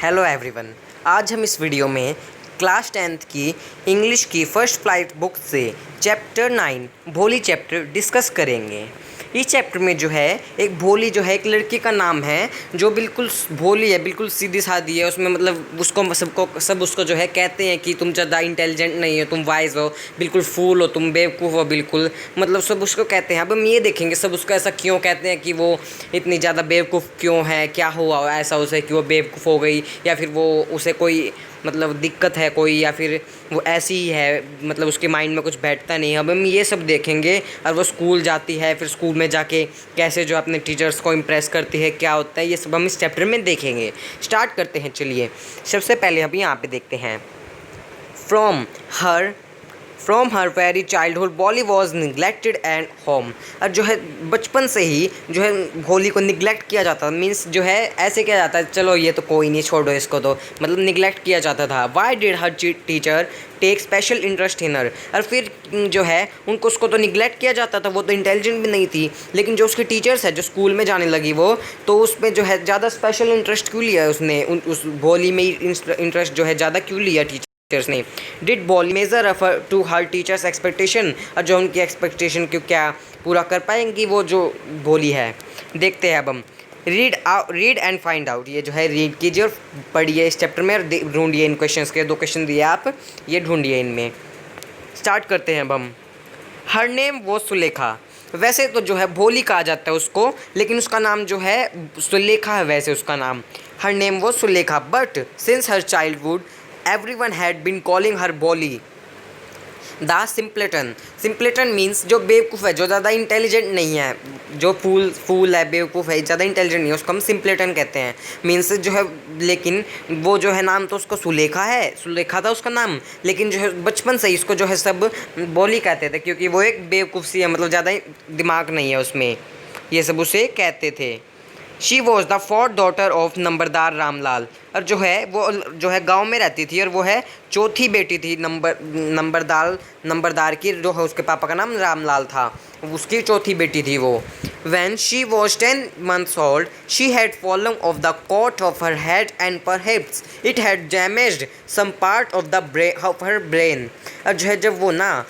Hello everyone. आज हम इस वीडियो में क्लास 10th की इंग्लिश की फर्स्ट फ्लाइट बुक से चैप्टर 9 भोली चैप्टर डिस्कस करेंगे। इस चैप्टर में जो है एक भोली जो है एक लड़की का नाम है जो बिल्कुल भोली है, बिल्कुल सीधी सादी है। उसमें मतलब उसको सब उसको जो है कहते हैं कि तुम ज़्यादा इंटेलिजेंट नहीं हो, तुम वाइज हो, बिल्कुल फूल हो, तुम बेवकूफ़ हो, बिल्कुल मतलब सब उसको कहते हैं। अब हम ये देखेंगे सब उसको ऐसा क्यों कहते हैं कि वो इतनी ज़्यादा बेवकूफ़ क्यों है, क्या हुआ ऐसा उसे कि वो बेवकूफ़ हो गई, या फिर वो उसे कोई मतलब दिक्कत है कोई, या फिर वो ऐसी ही है, मतलब उसके माइंड में कुछ बैठता नहीं है। अब हम ये सब देखेंगे। और वो स्कूल जाती है, फिर स्कूल में जाके कैसे जो अपने टीचर्स को इम्प्रेस करती है, क्या होता है, ये सब हम इस चैप्टर में देखेंगे। स्टार्ट करते हैं। चलिए सबसे पहले हम यहाँ पे देखते हैं फ्रॉम हर वेरी चाइल्डहुड भोली वॉज निगलेक्टेड एंड होम। और जो है बचपन से ही जो है भोली को निगलेक्ट किया जाता था। मीन्स जो है ऐसे किया जाता है, चलो ये तो कोई नहीं, छोड़ो इसको, तो मतलब निगलेक्ट किया जाता था। Why did her teacher take special interest in her. और फिर जो है उसको तो निगलेक्ट किया जाता था, वो तो इंटेलिजेंट भी नहीं थी, लेकिन जो उसके टीचर्स है जो स्कूल में जाने लगी वो, तो उसमें जो है ज़्यादा स्पेशल इंटरेस्ट क्यों लिया उसने, उस भोली में इंटरेस्ट जो है ज़्यादा क्यों लिया टीचर्स ने। Did Bholi measure refer to her teachers expectation. और जो उनकी एक्सपेक्टेशन को क्या पूरा कर पाएंगी वो जो भोली है। देखते हैं अब हम रीड एंड फाइंड आउट। ये जो है रीड कीजिए और पढ़िए इस चैप्टर में और ढूंढिए इन क्वेश्चंस के। 2 क्वेश्चन दिए आप, ये ढूंढिए इनमें। स्टार्ट करते हैं अब हम। हर नेम वो सुलेखा। वैसे तो जो है भोली कहा जाता है उसको, लेकिन उसका नाम जो है सुलेखा है वैसे उसका नाम। हर नेम वो Sulekha, but since her childhood everyone had been calling her Bolly the simpleton। simpleton means जो बेवकूफ़ है, जो ज़्यादा इंटेलिजेंट नहीं है, जो फूल है, बेवकूफ़ है, ज़्यादा इंटेलिजेंट नहीं है, उसको हम simpleton कहते हैं। मीन्स जो है, लेकिन वो जो है नाम तो उसको सुलेखा है, सुलेखा था उसका नाम, लेकिन जो है बचपन से ही उसको जो है सब बोली कहते थे, क्योंकि वो एक बेवकूफ़ सी है, मतलब ज़्यादा दिमाग नहीं है उसमें, ये सब उसे कहते थे। She was the fourth daughter of numberdar Ramlal. और जो है वो जो है गांव में रहती थी, और वो है चौथी बेटी थी नंबरदार की, जो है उसके पापा का नाम रामलाल था, उसकी चौथी बेटी थी वो। When she was 10 months old, she had fallen off the cot of her head and perhaps it had damaged some part of her brain। और जो है जब वो ना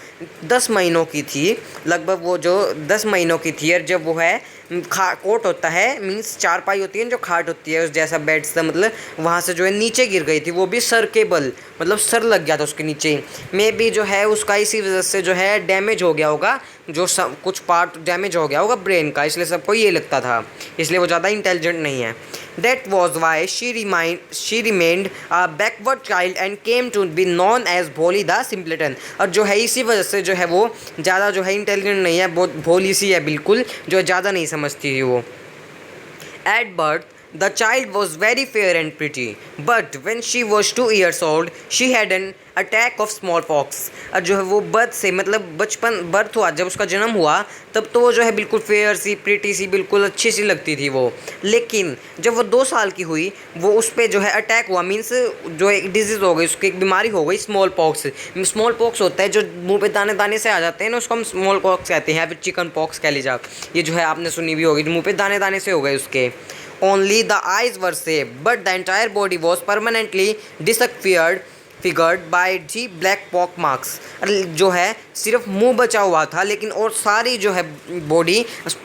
10 महीनों की थी, लगभग वो जो 10 महीनों की थी, और जब वो है कोट होता है, मीन्स चारपाई होती है जो खाट होती है उस जैसा बेड से, मतलब वहाँ से जो है नीचे गिर गई थी, वो भी सर के बल, मतलब सर लग गया था उसके नीचे। मे बी जो है उसका इसी वजह से जो है डैमेज हो गया होगा, जो कुछ पार्ट डैमेज हो गया होगा ब्रेन का, इसलिए सबको ये लगता था, इसलिए वो ज़्यादा इंटेलिजेंट नहीं है। That was why she remained a backward child and came to be known as भोली the simpleton। और जो है इसी वजह से जो है वो ज़्यादा जो है इंटेलिजेंट नहीं है, बहुत भोली सी है, बिल्कुल जो ज़्यादा नहीं समझती थी वो। At birth, the child was very fair and pretty, but when she was 2 years old, she had an attack of smallpox। और जो है वो बर्थ से, मतलब बर्थ हुआ, जब उसका जन्म हुआ तब तो वो जो है बिल्कुल फेयर सी, प्रीटी सी, बिल्कुल अच्छी सी लगती थी वो, लेकिन जब वो 2 साल की हुई वो उस पर जो है अटैक हुआ, मीन्स जो एक डिजीज़ हो गई, उसकी एक बीमारी हो गई, स्मॉल पॉक्स होता है जो मुंह पे दाने दाने से आ जाते हैं ना, उसको हम स्मॉल पॉक्स कहते हैं, या फिर चिकन पॉक्स कह लीजिए आप। ये जो है आपने सुनी भी होगी, मुँह पे दाने दाने से हो गए उसके। Only the eyes were safe, but the entire body was permanently disfigured by the black pock marks। जो है सिर्फ मुंह बचा हुआ था, लेकिन और सारी जो है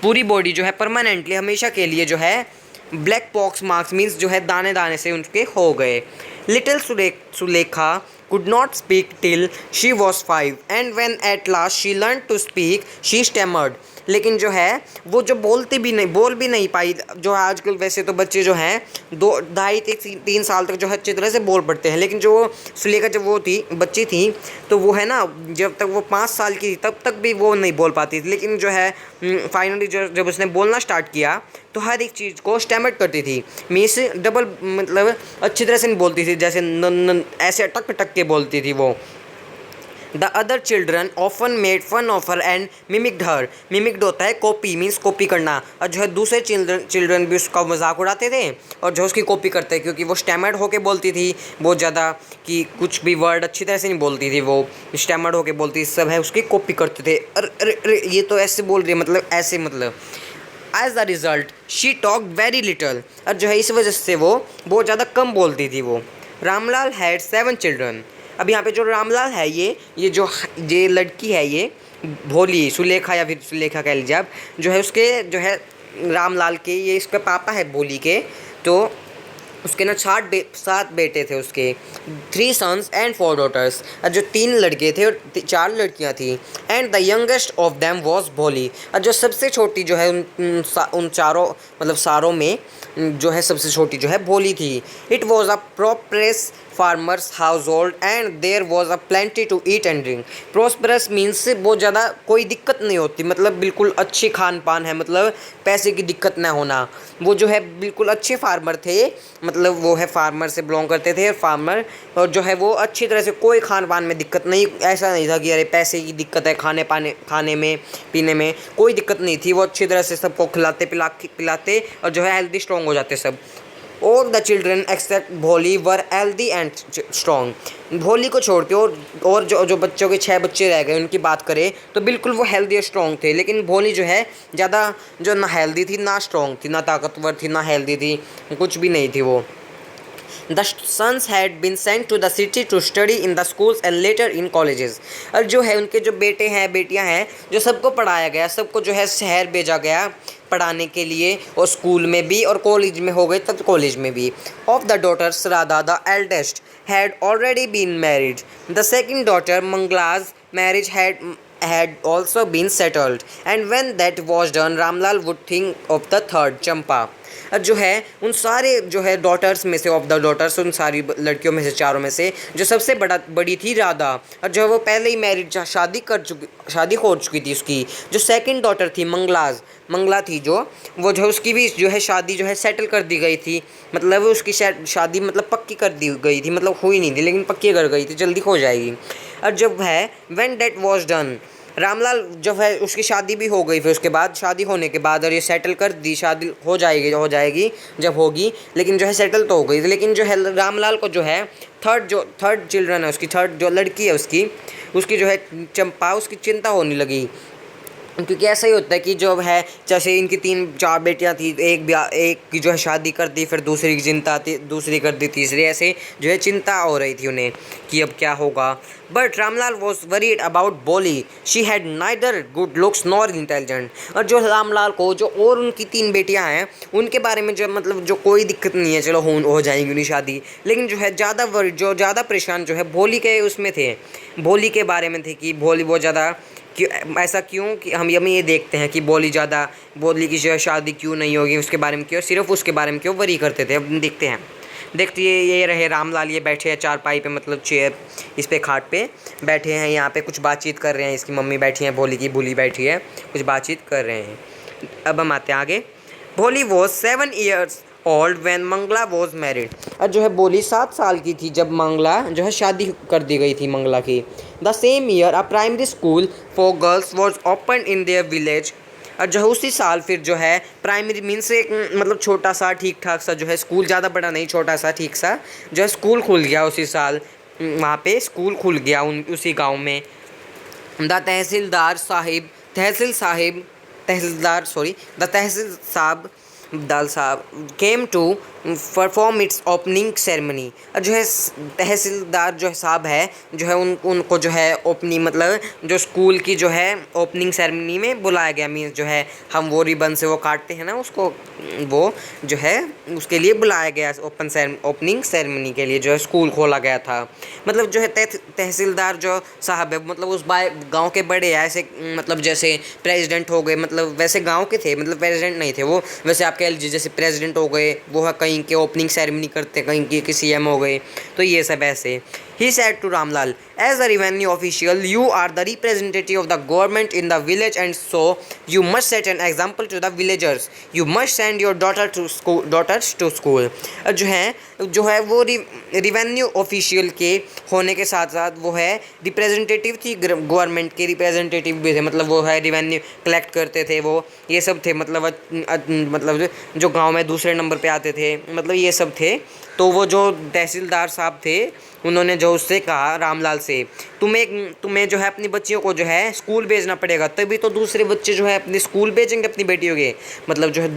पूरी बॉडी जो है परमानेंटली हमेशा के लिए जो है ब्लैक पॉक्स मार्क्स, मीन्स जो है दाने दाने से उनके हो गए। Little Sulekha could not speak till she was 5 and when at last she learned to speak she stammered। लेकिन जो है वो जो बोल भी नहीं पाई। जो आजकल वैसे तो बच्चे जो हैं 2-2.5-3 साल तक जो है अच्छी तरह से बोल पड़ते हैं, लेकिन जो सुलेखा जब वो थी बच्ची थी तो वो है ना, जब तक वो 5 साल की थी तब तक भी वो नहीं बोल पाती थी, लेकिन जो है फाइनली जब उसने बोलना स्टार्ट किया तो हर एक चीज़ को स्टैमर करती थी, मीन्स डबल, मतलब अच्छी तरह से नहीं बोलती थी, जैसे ऐसे अटक टक के बोलती थी वो। The other children often made fun of her and mimicked her. Mimicked होता है कॉपी, मीन्स कॉपी करना, और जो है दूसरे चिल्ड्रन भी उसका मजाक उड़ाते थे और जो उसकी कॉपी करते, क्योंकि वो स्टैमर्ड होके बोलती थी बहुत ज़्यादा, कि कुछ भी वर्ड अच्छी तरह से नहीं बोलती थी, वो स्टैमर्ड होके बोलती, सब है उसकी कॉपी करते थे। अरे अरे अरे ये तो ऐसे बोल रही है, मतलब ऐसे, मतलब as the result she talk very little, और जो है इस वजह से वो बहुत ज़्यादा कम बोलती थी वो। Ramlal had 7 children. अब यहाँ पे जो रामलाल है ये लड़की है, ये भोली, सुलेखा या फिर सुलेखा कह लीजिए आप, जो है उसके जो है रामलाल के, ये इसका पापा है भोली के, तो उसके ना 7 बेटे थे उसके, 3 सन्स एंड 4 डॉटर्स, और जो 3 लड़के थे और 4 लड़कियां थी। And the youngest of them was भोली, और जो सबसे छोटी जो है उन चारों मतलब सारों में जो है सबसे छोटी जो है भोली थी। It was a prosperous farmers household and there was a plenty to eat and drink. Prosperous means बहुत ज़्यादा कोई दिक्कत नहीं होती, मतलब बिल्कुल अच्छी खान पान है, मतलब पैसे की दिक्कत ना होना। वो जो है बिल्कुल अच्छे फार्मर थे, मतलब वो है फार्मर से बिलोंग करते थे, फार्मर, और जो है वो अच्छी तरह से कोई खान पान में दिक्कत नहीं, ऐसा नहीं था कि अरे पैसे की दिक्कत है, खाने में पीने में कोई दिक्कत नहीं थी। वो अच्छी तरह से सबको पिलाते और जो है हेल्दी स्ट्रॉन्ग हो जाते सब। ऑल द चिल्ड्रन एक्सेप्ट भोली वर हेल्दी एंड स्ट्रॉन्ग। भोली को छोड़ के और जो बच्चों के 6 बच्चे रह गए उनकी बात करें तो बिल्कुल वो हेल्दी और स्ट्रॉन्ग थे, लेकिन भोली जो है ज़्यादा जो ना हेल्दी थी ना स्ट्रॉन्ग थी, ना ताकतवर थी ना हेल्दी थी, कुछ भी नहीं थी वो। The sons had been sent to the city to study in the schools and later in colleges। और जो है उनके जो बेटे हैं बेटियां हैं जो सबको पढ़ाया गया, सबको जो है शहर भेजा गया पढ़ाने के लिए, और स्कूल में भी और कॉलेज में हो गए तब कॉलेज में भी। Of the daughters Radha the eldest had already been married, the second daughter Mangala's marriage had also been settled, and when that was done Ramlal would think of the third Champa। अब जो है उन सारे जो है डॉटर्स में से, ऑफ द डॉटर्स, उन सारी लड़कियों में से, चारों में से जो सबसे बड़ी थी राधा, और जो है वो पहले ही मैरिज शादी हो चुकी थी उसकी। जो सेकंड डॉटर थी मंगला थी वो जो उसकी भी जो है शादी जो है सेटल कर दी गई थी, मतलब उसकी शादी मतलब पक्की कर दी गई थी, मतलब हुई नहीं थी लेकिन पक्की कर गई थी, जल्दी हो जाएगी। और जब है when that was done, Ramlal जब है उसकी शादी भी हो गई, फिर उसके बाद शादी होने के बाद और ये सेटल कर दी, शादी हो जाएगी जब होगी, लेकिन जो है सेटल तो हो गई, लेकिन जो है रामलाल को जो है थर्ड चिल्ड्रन है उसकी, थर्ड जो लड़की है उसकी जो है चंपा, उसकी चिंता होने लगी। क्योंकि ऐसा ही होता है कि जो है जैसे इनकी 3-4 बेटियां थी, एक की जो है शादी कर दी, फिर दूसरी की चिंता थी, दूसरी कर दी, तीसरी, ऐसे जो है चिंता हो रही थी उन्हें कि अब क्या होगा। But Ramlal was worried about Bholi, she had neither good looks nor intelligent. और जो रामलाल को जो और उनकी 3 बेटियां हैं उनके बारे में जो मतलब जो कोई दिक्कत नहीं है, चलो हो जाएगी उनकी शादी, लेकिन जो है ज़्यादा परेशान जो है भोली के उसमें थे, भोली के बारे में थे कि भोली बहुत ज़्यादा ऐसा क्यों कि हम ये देखते हैं कि भोली की जो शादी क्यों नहीं होगी, उसके बारे में क्यों, सिर्फ उसके बारे में क्यों वरी करते थे। अब देखते ये रहे रामलाल, ये बैठे हैं चारपाई पे, मतलब चेयर इस पे खाट पे बैठे हैं, यहाँ पे कुछ बातचीत कर रहे हैं, इसकी मम्मी बैठी है, भोली बैठी है, कुछ बातचीत कर रहे हैं। अब हम आते हैं आगे। Bholi was 7 years old when Mangala was married. और जो है भोली 7 साल की थी जब मंगला जो है शादी कर दी गई थी मंगला की। The same year a primary school for girls was open in their village. और जो है उसी साल फिर जो है प्राइमरी मीन्स एक मतलब छोटा सा ठीक ठाक सा जो है स्कूल, ज़्यादा बड़ा नहीं, छोटा सा ठीक सा जो है स्कूल खुल गया उसी साल, वहाँ पे स्कूल खुल गया उसी गांव में। The Tehsil Sahib came to perform its opening ceremony. और जो है तहसीलदार जो साहब है जो है उनको जो है ओपनिंग मतलब जो स्कूल की जो है ओपनिंग सेरेमनी में बुलाया गया, मीन्स जो है हम वो रिबन से वो काटते हैं ना उसको, वो जो है उसके लिए बुलाया गया, ओपनिंग सेरेमनी के लिए जो है स्कूल खोला गया था। मतलब जो है तहसीलदार जो साहब है मतलब उस गाँव के बड़े ऐसे, मतलब जैसे प्रेसिडेंट हो गए, मतलब वैसे गाँव के थे, मतलब प्रेसिडेंट नहीं थे वो, वैसे आप कह लीजिए जैसे प्रेसिडेंट हो गए वो है, कहीं के ओपनिंग सेरेमनी करते, कहीं के सीएम हो गए, तो ये सब ऐसे। He said to Ramlal, as a revenue official, you are the representative of the government in the village, and so you must set an example to the villagers. You must send your daughters to school. जो है वो revenue official के होने के साथ साथ वो है रिप्रेजेंटेटिव थी, गवर्नमेंट के रिप्रेजेंटेटिव भी थे, मतलब वो है रिवेन्यू कलेक्ट करते थे, वो ये सब थे, मतलब जो गांव में दूसरे नंबर पे आते थे, मतलब ये सब थे। तो वो जो तहसीलदार साहब थे उन्होंने जो उससे कहा रामलाल से, तुम्हें जो है अपनी बच्चियों को जो है स्कूल भेजना पड़ेगा, तभी तो दूसरे बच्चे जो है अपने स्कूल भेजेंगे अपनी बेटियों के, मतलब जो है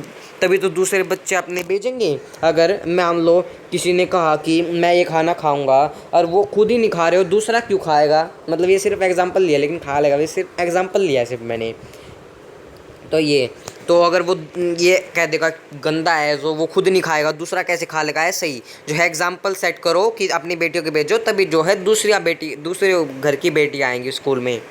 तभी तो दूसरे बच्चे अपने भेजेंगे। अगर मान लो किसी ने कहा कि मैं ये खाना खाऊंगा और वो खुद ही नहीं खा रहे हो, दूसरा क्यों खाएगा, मतलब ये सिर्फ एग्जांपल लिया, लेकिन खा लेगा, ये सिर्फ एग्जांपल लिया सिर्फ मैंने। तो ये तो अगर वो ये कह देगा गंदा है जो वो खुद नहीं खाएगा, दूसरा कैसे खा लेगा, ऐसे ही जो है एग्जाम्पल सेट करो कि अपनी बेटियों के भेजो, तभी जो है दूसरे घर की बेटी आएंगी स्कूल में।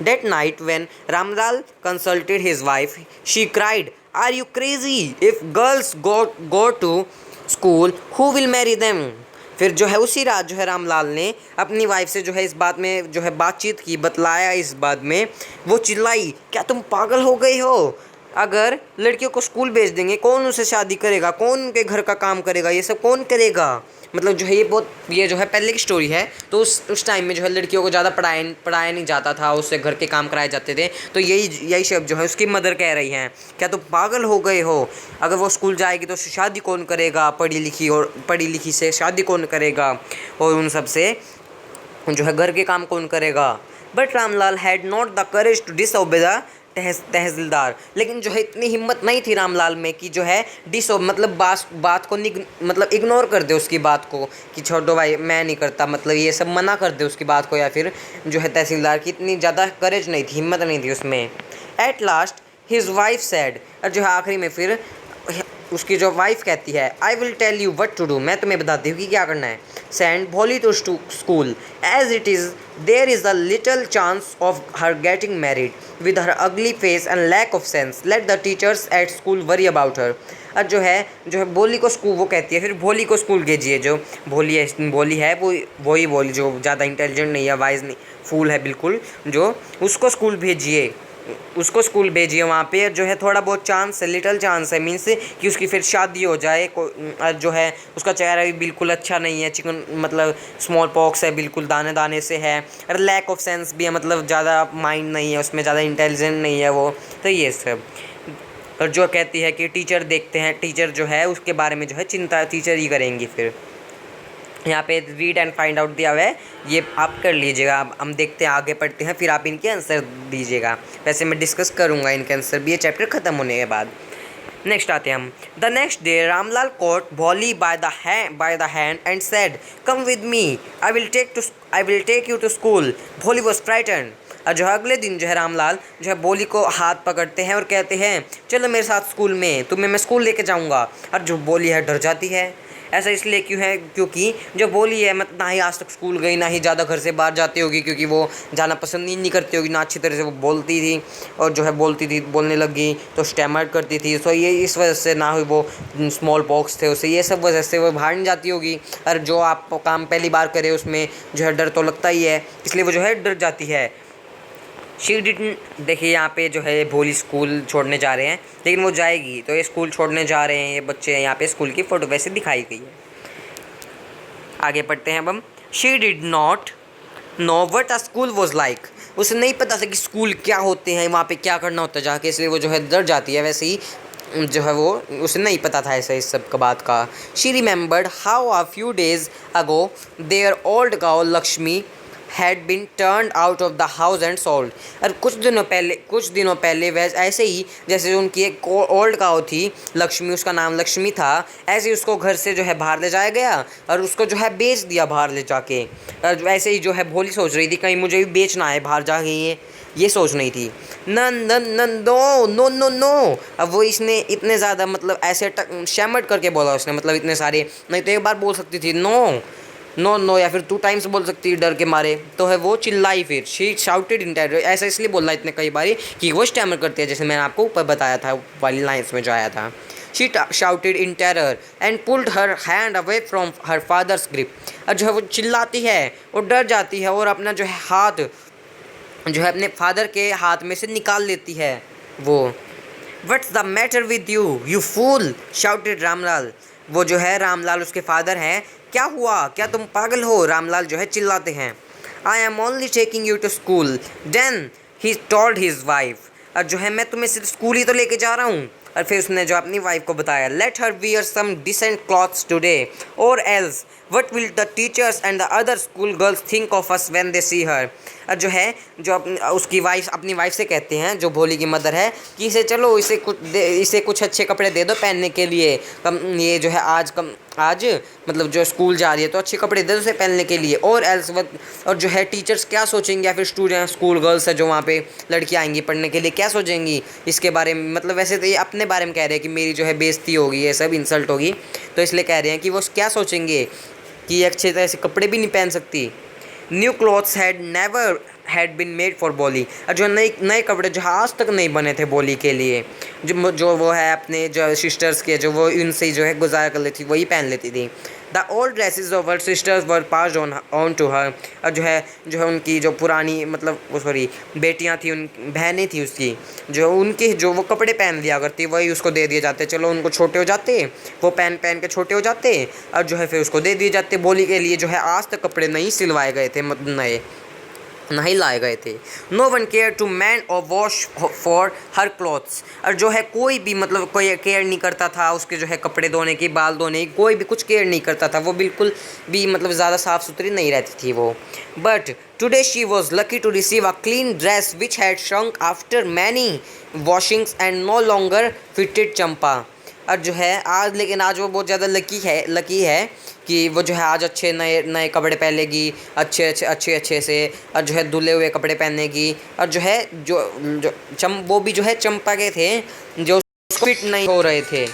That night when Ramlal consulted his wife, she cried, "Are you crazy? If girls go to school, who will marry them?" फिर जो है उसी रात जो है रामलाल ने अपनी वाइफ से जो है इस बात में जो है बातचीत की, बतलाया इस बात में। वो चिल्लाई, क्या तुम पागल हो गई हो? अगर लड़कियों को स्कूल भेज देंगे, कौन उनसे शादी करेगा, कौन उनके घर का काम करेगा, ये सब कौन करेगा? मतलब जो है ये जो है पहले की स्टोरी है। तो उस टाइम में जो है लड़कियों को ज़्यादा पढ़ाया नहीं जाता था, उससे घर के काम कराए जाते थे। तो यही शब्द जो है उसकी मदर कह रही हैं, क्या तुम पागल हो गए हो? अगर वो स्कूल जाएगी तो शादी कौन करेगा, पढ़ी लिखी से शादी कौन करेगा, और उन सब से जो है घर के काम कौन करेगा? But Ramlal had not the courage to disobey the tehsildar. लेकिन जो है इतनी हिम्मत नहीं थी रामलाल में कि जो है मतलब बात को मतलब इग्नोर कर दे उसकी बात को, कि छोड़ो भाई मैं नहीं करता, मतलब ये सब मना कर दे उसकी बात को, या फिर जो है तहसीलदार की इतनी ज़्यादा करेज नहीं थी, हिम्मत नहीं थी उसमें। At last his wife sad, और जो है आखिरी में फिर उसकी जो वाइफ कहती है, I will tell you what to do, मैं तुम्हें बताती हूँ कि क्या करना है। Send Bholi to school as it is there is a little chance of her getting married with her ugly face and lack of sense, let the teachers at school worry about her. और जो है भोली को school, वो कहती है फिर भोली को स्कूल भेजिए, जो भोली है वही भोली जो ज़्यादा इंटेलिजेंट नहीं है, वाइज नहीं, फूल है बिल्कुल, जो उसको स्कूल भेजिए, वहाँ पे जो है थोड़ा बहुत चांस है, लिटिल चांस है, मीन्स कि उसकी फिर शादी हो जाए। जो है उसका चेहरा भी बिल्कुल अच्छा नहीं है, चिकन मतलब स्मॉल पॉक्स है, बिल्कुल दाने दाने से है, और लैक ऑफ सेंस भी है, मतलब ज़्यादा माइंड नहीं है उसमें, ज़्यादा इंटेलिजेंट नहीं है वो। तो ये सब, और जो कहती है कि टीचर देखते हैं, टीचर जो है उसके बारे में जो है चिंता टीचर ही करेंगी। फिर यहाँ पे रीड एंड फाइंड आउट दिया हुआ है, ये आप कर लीजिएगा। अब हम देखते हैं, आगे पढ़ते हैं, फिर आप इनके आंसर दीजिएगा। वैसे मैं डिस्कस करूँगा इनके आंसर भी ये चैप्टर ख़त्म होने के बाद। नेक्स्ट आते हैं हम। The next day Ramlal caught Bholi by the hand and said, come with me, I will take you to school. Bholi was frightened. और जो है अगले दिन जो है रामलाल जो है भोली को हाथ पकड़ते हैं और कहते हैं, चलो मेरे साथ स्कूल में, तुम्हें मैं स्कूल लेके जाऊँगा। और जो भोली है डर जाती है। ऐसा इसलिए क्योंकि जो भोली है मतलब ना ही आज तक स्कूल गई, ना ही ज़्यादा घर से बाहर जाती होगी, क्योंकि वो जाना पसंद ही नहीं करती होगी, ना अच्छी तरह से वो बोलती थी, और जो है बोलने लगी तो स्टैमर करती थी। सो ये इस वजह से, ना ही वो स्मॉल पॉक्स थे उसे, ये सब वजह से वो बाहर नहीं जाती होगी। और जो आप काम पहली बार करे उसमें जो है डर तो लगता ही है, इसलिए वो जो है डर जाती है। शी डिडंट, देखिए यहाँ पे जो है भोली स्कूल छोड़ने जा रहे हैं, लेकिन वो जाएगी, तो ये स्कूल छोड़ने जा रहे हैं ये बच्चे, यहाँ पे स्कूल की फ़ोटो वैसे दिखाई गई है। आगे पढ़ते हैं अब हम। She did not know what a school was like, उसे नहीं पता था कि स्कूल क्या होते हैं, वहाँ पे क्या करना होता है जाके, इसलिए वो जो है डर जाती है। वैसे ही जो है वो उसे नहीं पता था ऐसा इस सब का बात का। She remembered how a few days ago their old cow Lakshmi had been turned out of the house and sold. और कुछ दिनों पहले वह ऐसे ही, जैसे उनकी एक ओल्ड काऊ थी लक्ष्मी, उसका नाम लक्ष्मी था, ऐसे ही उसको घर से जो है बाहर ले जाया गया और उसको जो है बेच दिया बाहर ले जाके। और ऐसे ही जो है भोली सोच रही थी कहीं मुझे भी बेचना है बाहर जाके, ये सोच नहीं थी। नो। अब वो इसने इतने ज़्यादा मतलब ऐसे शैमट करके बोला उसने, मतलब इतने सारे, नहीं तो एक बार बोल सकती थी नो या फिर 2 टाइम्स बोल सकती है डर के मारे। तो है वो चिल्लाई फिर, शी शाउटेड इन टेरर, ऐसा इसलिए बोलना इतने कई बारी कि वो स्टैमर करती है, जैसे मैंने आपको ऊपर बताया था वाली लाइन्स में जो आया था। She shouted in terror and pulled her hand away from her father's grip. और जो है वो चिल्लाती है और डर जाती है और अपना जो है हाथ जो है अपने फादर के हाथ में से निकाल लेती है वो। What's the matter with you fool, shouted Ramlal. वो जो है रामलाल उसके फादर हैं, क्या हुआ, क्या तुम पागल हो? रामलाल जो है चिल्लाते हैं। I am only taking you to school, then he told his wife. और जो है मैं तुम्हें सिर्फ स्कूल ही तो लेके जा रहा हूँ। और फिर उसने जो अपनी वाइफ को बताया, let her wear some decent clothes today or else what will the teachers and the other school girls think of us when they see her. और जो है जो उसकी वाइफ अपनी वाइफ से कहते हैं, जो भोली की मदर है, कि इसे चलो इसे कुछ अच्छे कपड़े दे दो पहनने के लिए, ये जो है आज मतलब जो स्कूल जा रही है तो अच्छे कपड़े दे दो उसे पहनने के लिए। और एल्स और जो है टीचर्स क्या सोचेंगे, या फिर स्टूडेंट स्कूल गर्ल्स है जो वहाँ पे लड़कियाँ आएंगी पढ़ने के लिए, क्या सोचेंगी इसके बारे में। मतलब वैसे तो ये अपने बारे में कह रहे हैं कि मेरी जो है बेइज्जती होगी, ये सब इंसल्ट होगी, तो इसलिए कह रहे हैं कि वो क्या सोचेंगे कि ये अच्छे तरह से कपड़े भी नहीं पहन सकती। New clothes had been made for Bholi. और जो नए कपड़े जो आज तक नहीं बने थे बोली के लिए, जो वो है अपने जो सिस्टर्स के, जो वो उनसे जो है गुजारा कर लेती वही पहन लेती थी। The old dresses of her sisters were passed on to her. और जो है उनकी जो पुरानी मतलब वो सॉरी बेटियां थी, उन बहनें थी उसकी, जो उनके जो वो कपड़े पहन लिया करती वही उसको दे दिए जाते। चलो उनको छोटे हो जाते, वो पहन के छोटे हो जाते, और जो है फिर उसको दे दिए जाते। बोली के लिए जो है आज तक कपड़े नहीं सिलवाए गए थे, मतलब नए नहीं लाए गए थे। No one care to mend or wash for her clothes. और जो है कोई भी मतलब कोई केयर नहीं करता था उसके जो है कपड़े धोने की, बाल धोने की, कोई भी कुछ केयर नहीं करता था। वो बिल्कुल भी मतलब ज़्यादा साफ़ सुथरी नहीं रहती थी वो। But today she was lucky to receive a clean dress which had shrunk after many washings and no longer fitted Champa. और जो है लेकिन आज वो बहुत ज़्यादा लकी है कि वो जो है आज अच्छे नए कपड़े पहनेगी, अच्छे से, और जो है धुले हुए कपड़े पहनेगी। और जो है वो भी जो है चंपा के थे जो फिट नहीं हो रहे थे,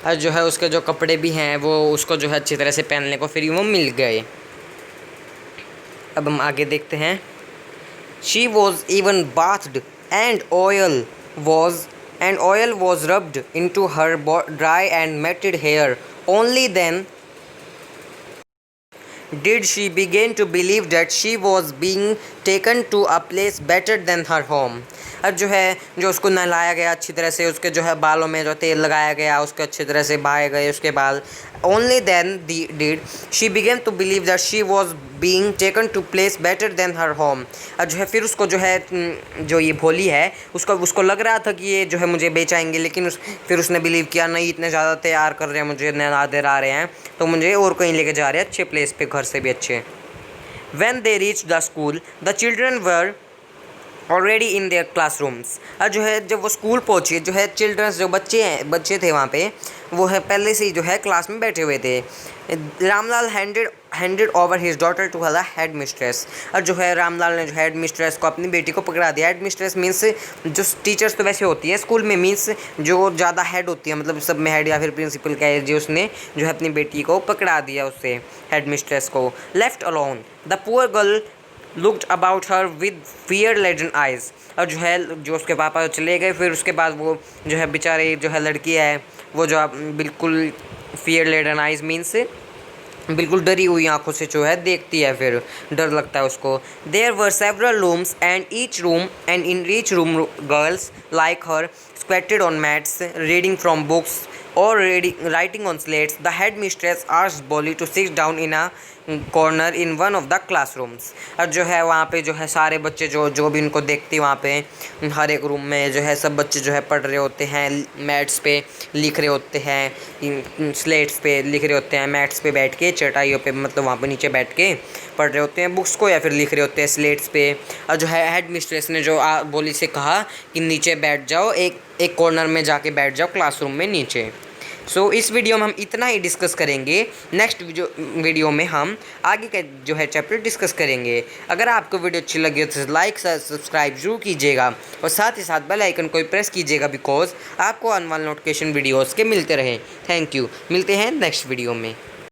और जो है उसके जो कपड़े भी हैं वो उसको जो है अच्छी तरह से पहनने को फिर वो मिल गए। अब हम आगे देखते हैं। She was even bathed and oil was rubbed into her dry and matted hair. Only then did she begin to believe that she was being taken to a place better than her home. अब जो है जो उसको नहलाया गया अच्छी तरह से, उसके जो है बालों में जो तेल लगाया गया, उसके अच्छी तरह से बहाए गए उसके बाल। Only then did she began to believe that she was being taken to place better than her home. और जो है फिर उसको जो है जो ये भोली है उसको लग रहा था कि ये जो है मुझे बेचाएंगे, लेकिन फिर उसने बिलीव किया नहीं, इतने ज़्यादा तैयार कर रहे हैं मुझे, नहाते आ रहे हैं तो मुझे और कहीं लेके जा रहे हैं अच्छे प्लेस पे, घर से भी अच्छे। When they reached the school, the children were already in their classrooms. और जो है जब वो स्कूल पहुँचे, जो है चिल्ड्रंस जो बच्चे थे वहाँ पे, वो है पहले से ही जो है क्लास में बैठे हुए थे। Ramlal handed over his daughter to her headmistress. और जो है रामलाल ने जो हेड मिस्ट्रेस को अपनी बेटी को पकड़ा दिया। हेड मिस्ट्रेस मीन्स जो टीचर्स तो वैसे होती है स्कूल में, मीन्स जो ज़्यादा हेड होती है, मतलब सब में हेड या फिर प्रिंसिपल कह लीजिए, उसने जो है अपनी बेटी को पकड़ा दिया, उससे हेड मिस्ट्रेस को। Left alone the poor girl looked about her with fear laden eyes. और जो है जो उसके पापा चले गए, फिर उसके बाद वो जो है बेचारे जो है लड़की है वो जो बिल्कुल फियर लेडन आइज़ मीन्स बिल्कुल डरी हुई आंखों से जो है देखती है, फिर डर लगता है उसको। There were several rooms and in each room girls like her squatted on mats reading from books और writing on slates. The head mistress asked Bholi to sit down in a corner in one of the classrooms. और जो है वहाँ पे जो है सारे बच्चे जो भी उनको देखती वहाँ पे हर एक रूम में जो है सब बच्चे जो है पढ़ रहे होते हैं, मैट्स पे लिख रहे होते हैं, स्लेट्स पे लिख रहे होते हैं, मैट्स पे बैठ के, चटाइयों पे मतलब वहाँ पे नीचे बैठ के पढ़ रहे होते हैं बुक्स को, या फिर लिख रहे होते हैं स्लेट्स पे। और जो है हेड मिस्ट्रेस ने जो बोली से कहा कि नीचे बैठ जाओ, एक कॉर्नर में जाके बैठ जाओ क्लासरूम में नीचे। सो इस वीडियो में हम इतना ही डिस्कस करेंगे। नेक्स्ट वीडियो में हम आगे का जो है चैप्टर डिस्कस करेंगे। अगर आपको वीडियो अच्छी लगी हो तो लाइक सब्सक्राइब जरूर कीजिएगा, और साथ ही साथ बेल आइकन को प्रेस कीजिएगा, बिकॉज आपको आने वाले नोटिफिकेशन वीडियोज़ के मिलते रहें। थैंक यू, मिलते हैं नेक्स्ट वीडियो में।